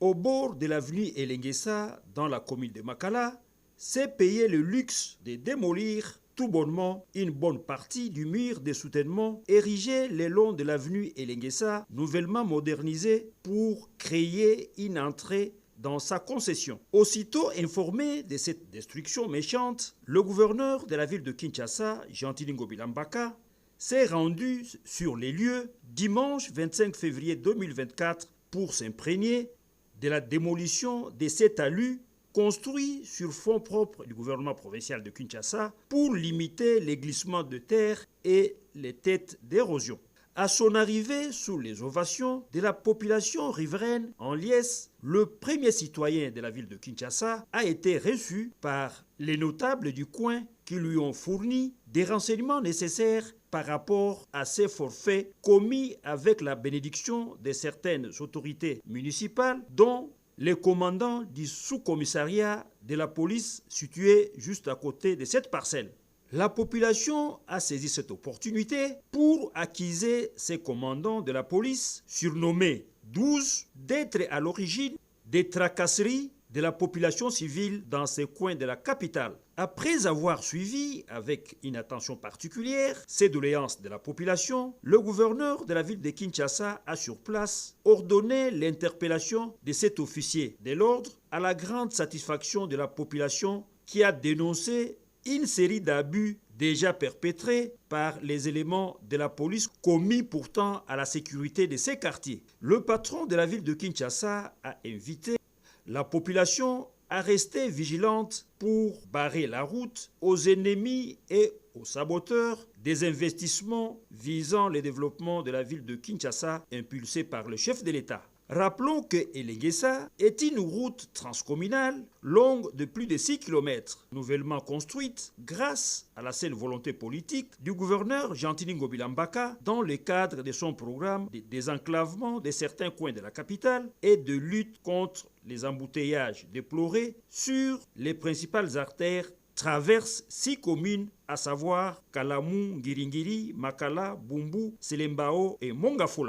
au bord de l'avenue Elenguessa, dans la commune de Makala, s'est payé le luxe de démolir tout bonnement une bonne partie du mur de soutènement érigé le long de l'avenue Elenguessa, nouvellement modernisé pour créer une entrée dans sa concession. Aussitôt informé de cette destruction méchante, le gouverneur de la ville de Kinshasa, Gentili Ngobila Mbaka, s'est rendu sur les lieux dimanche 25 février 2024 pour s'imprégner de la démolition de ces talus construits sur fonds propres du gouvernement provincial de Kinshasa pour limiter les glissements de terre et les têtes d'érosion. À son arrivée sous les ovations de la population riveraine en liesse, le premier citoyen de la ville de Kinshasa a été reçu par les notables du coin qui lui ont fourni des renseignements nécessaires par rapport à ces forfaits commis avec la bénédiction de certaines autorités municipales, dont les commandants du sous-commissariat de la police situé juste à côté de cette parcelle. La population a saisi cette opportunité pour accuser ces commandants de la police, surnommés 12, d'être à l'origine des tracasseries de la population civile dans ces coins de la capitale. Après avoir suivi avec une attention particulière ces doléances de la population, le gouverneur de la ville de Kinshasa a sur place ordonné l'interpellation de cet officier de l'ordre à la grande satisfaction de la population qui a dénoncé une série d'abus déjà perpétrés par les éléments de la police commis pourtant à la sécurité de ces quartiers. Le patron de la ville de Kinshasa a invité la population à rester vigilante pour barrer la route aux ennemis et aux saboteurs des investissements visant le développement de la ville de Kinshasa impulsés par le chef de l'État. Rappelons que Elenguessa est une route transcommunale longue de plus de 6 km, nouvellement construite grâce à la saine volonté politique du gouverneur Gentili Ngobila Mbaka dans le cadre de son programme de désenclavement de certains coins de la capitale et de lutte contre les embouteillages déplorés sur les principales artères traversent 6 communes, à savoir Kalamu, Ngiringiri, Makala, Bumbu, Selembao et Mongafola.